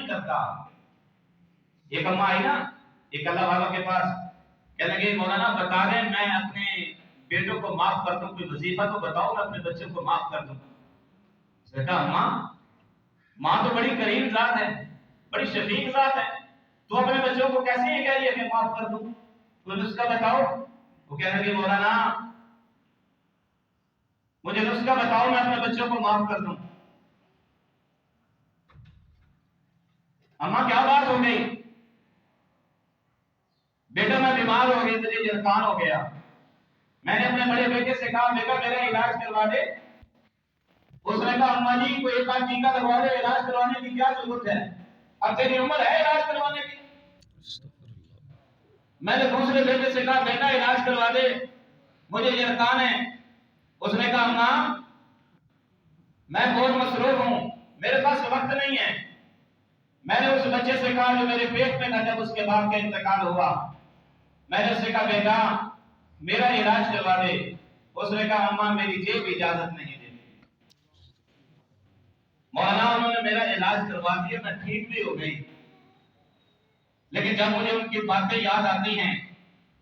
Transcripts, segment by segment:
نہیں کرتا. ایک اماں آئی نا ایک اللہ والوں کے پاس, کہنے لگے مولانا بتا دیں میں اپنے بیٹوں کو معاف کر دوں, کوئی وظیفہ تو بتاؤ میں اپنے بچوں کو معاف کر دوں. کہا اماں ماں تو بڑی کریم ذات ہے, بڑی شفیق ذات ہے, تو اپنے بچوں کو کیسے یہ کہہ رہی ہے کہ معاف کر دوں, کوئی نسخہ بتاؤ. وہ کہنے لگے مولانا مجھے نسخہ بتاؤ میں اپنے بچوں کو معاف کر دوں. اماں کیا بات ہو گئی؟ بیٹا میں بیمار ہو گئی, مجھے جرثان ہو گیا, میں نے اپنے بڑے بیٹے سے کہا بیٹا میرا علاج کروا دے. اس نے کہا اماں جی کوئی ایک بار ٹیکا لگوا دے, علاج کروانے کی کیا ضرورت ہے, اب تیری عمر ہے علاج کروانے کی. میں نے دوسرے بیٹے سے کہا بیٹا علاج کروا دے, مجھے جرثان ہے. اس نے کہا اماں میں بہت مصروف ہوں, میرے پاس وقت نہیں ہے. میں نے اس بچے سے کہا جو میرے پیٹ میں تھا جب اس کے باپ کا انتقال ہوا, میں نے اس سے کہا بیٹا میرا علاج کروا دے. اس نے کہا اماں میری جیب اجازت نہیں دیتی. مولانا انہوں نے میرا علاج کروا دیا, میں ٹھیک بھی ہو گئی, لیکن جب مجھے ان کی باتیں یاد آتی ہیں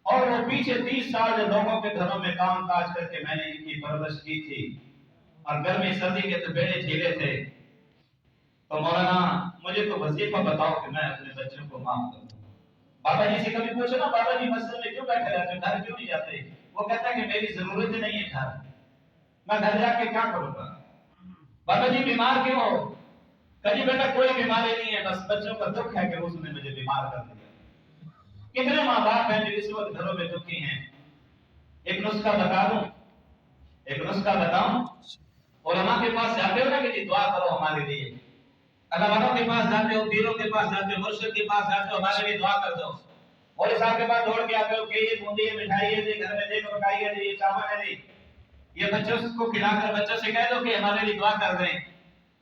اور وہ پیچھے 30 سال جو لوگوں کے گھروں میں کام کاج کر کے میں نے ان کی پرورش کی تھی اور گرمی سردی کے تپیڑے جھیلے تھے, تو مولانا مجھے تو وظیفہ بتاؤ کہ میں اپنے بچوں کو معاف کر دوں. بابا جی سے کبھی پوچھو نا بابا جی مسجد میں کیوں بیٹھے رہتے, گھر کیوں نہیں جاتے؟ وہ کہتا ہے کہ میری ضرورت نہیں ہے گھر, میں گھر جا کے کیا کروں گا. بابا جی بیمار کیوں ہو؟ کہا جی بیٹا کوئی بیماری نہیں ہے, بس بچوں کا دکھ ہے کہ اس نے مجھے بیمار کر دیا. کتنے ماں باپ ہیں جو اس وقت گھروں میں دکھی ہیں؟ ایک نسخہ بتا دوں, ایک نسخہ بتاؤں. علماء کے پاس جاتے ہو نا کہ جی دعا کرو ہمارے لیے, اللہ والوں کے پاس جاتے ہو, پیروں کے پاس جاتے ہو, مرشد کے پاس جاتے ہو ہمارے لیے دعا کر دو. مولوی صاحب کے پاس دوڑ کے آتے ہو کہ یہ بوندی ہے, مٹھائی ہے جی, گھر میں دیکھ پکائی ہے جی, یہ چاول ہے جی, یہ بچوں کو کھلا کر بچوں سے کہہ دو کہ ہمارے لیے دعا کر دیں.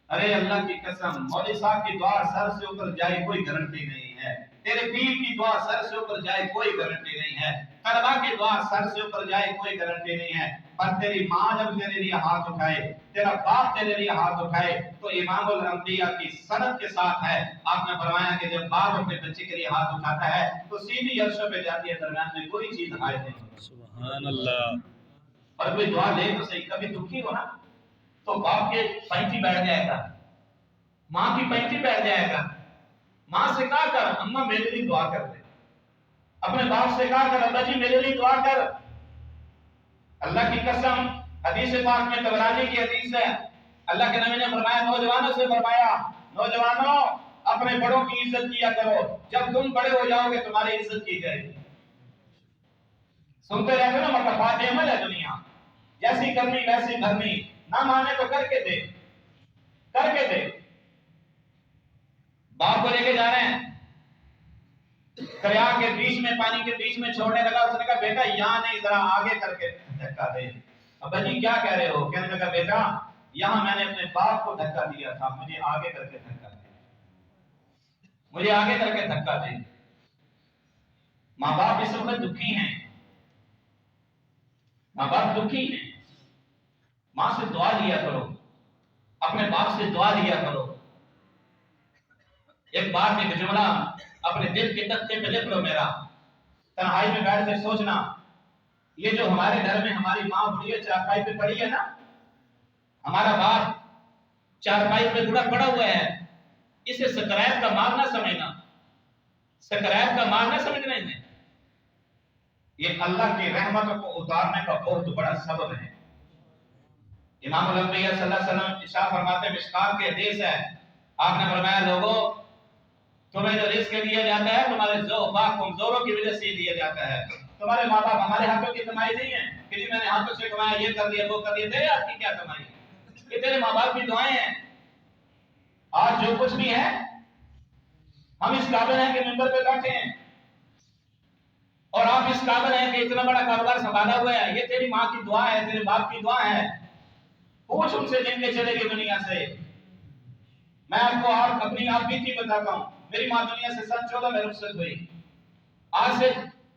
ارے اللہ کی قسم مولوی صاحب کی دعا سر سے اوپر جائے کوئی گارنٹی نہیں ہے, تیرے پیر کی دعا سر سے اوپر جائے کوئی گارنٹی نہیں ہے, طلبا کی دعا سر سے اوپر جائے کوئی گارنٹی نہیں ہے. پر تیری ماں جب تیرے لیے ہاتھ اٹھائے, تیرا باپ تیرے لیے ہاتھ اٹھائے, تو امام الانبیاء کی سند کے ساتھ ہے. آپ نے فرمایا کہ جب باپ اپنے بچے کے لیے ہاتھ اٹھاتا ہے تو سیدھی عرشوں پہ جاتی ہے, درمیان میں کوئی چیز حائل نہیں. سبحان اللہ. اور کوئی دعا لے تو صحیح, کبھی دکھی ہو نا تو باپ کے پینتی بیٹھ جائے گا, ماں کی پینتی بیٹھ جائے گا. ماں سے کہا کر اماں میرے لیے دعا کر دے, اپنے باپ سے کہا کر ابا جی میرے لیے دعا کر. اللہ کی قسم حدیث پاک میں طبرانی کی حدیث ہے, اللہ کے نبی نے فرمایا نوجوانوں سے فرمایا نوجوانوں اپنے بڑوں کی عزت کیا کرو, جب تم بڑے ہو جاؤ گے تمہاری عزت کی جائے گی. سنتے رہتے نا مکفات عمل ہے دنیا, جیسی کرنی ویسی بھرنی, نہ مانے تو کر کے دے, کر کے دے. باپ کو لے کے جا رہے ہیں, دریا کے بیچ میں, پانی کے بیچ میں چھوڑنے لگا. اس نے کہا بیٹا یہاں نہیں, ذرا آگے کر کے دھکا دے. ابا جی کیا کہہ رہے ہو؟ کہنے لگا بیٹا یہاں میں نے اپنے باپ کو دھکا دیا تھا, مجھے آگے کر کے دھکا دے, مجھے آگے کر کے دھکا دے. ماں باپ اس وقت دکھی ہیں, ماں باپ دکھی ہیں. ماں سے دعا لیا کرو, اپنے باپ سے دعا لیا کرو. ایک بات ایک جملہ اپنے دل کے تختے پہ لکھ لو میرا, تنہائی میں بیٹھ کے سوچنا, یہ جو ہمارے گھر میں ہماری ماں بڑی ہے چارپائی پہ پڑی ہے نا, ہمارا باپ چارپائی پہ بڑا پڑا ہوا ہے, اسے سکرائب کا مال نہ سمجھنا, سکرائب کا مال نہ سمجھنا انہیں. یہ اللہ کی رحمتوں کو اتارنے کا بہت بڑا سبب ہے. امام الانبیاء صلی اللہ علیہ وسلم ارشاد فرماتے ہیں, مشکات کی حدیث ہے, آپ نے فرمایا لوگوں تمہیں جو رزق دیا جاتا ہے تمہارے ذوق کمزوروں کی وجہ سے دیا جاتا ہے. تمہارے ماں باپ ہمارے ہاتھوں کی کمائی نہیں ہے کہ جی میں نے ہاتھوں سے کمایا, یہ کر دیا وہ کر دیا. تیرے ہاتھ کی کیا کمائی ہے؟ یہ تیرے ماں باپ کی دعائیں ہیں. آج جو کچھ بھی ہے ہم اس قابل ہیں کہ ممبر پہ بیٹھے ہیں, اور آپ اس قابل ہیں کہ اتنا بڑا کاروبار سنبھالا ہوا ہے. یہ تیری ماں کی دعا ہے, تیرے باپ کی دعا ہے. پوچھ ان سے جن کے چلے گی دنیا سے. میں آپ کو اپنی آپ بیتی بتاتا ہوں. میری ماں دنیا سے 14 میں رخصت ہوئی. آج سے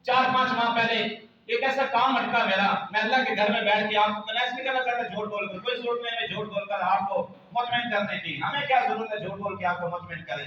4-5 ماہ پہلے ایک ایسا کام اٹکا میرا, میں اللہ کے گھر میں بیٹھ کے آپ کو میں ایسے کہنا چاہتا جھوٹ بول کر, کوئی ضرورت نہیں ہے جھوٹ بول کر آپ کو مطمئن کرنے کی. ہمیں کیا ضرورت ہے جھوٹ بول کے آپ کو مطمئن کریں.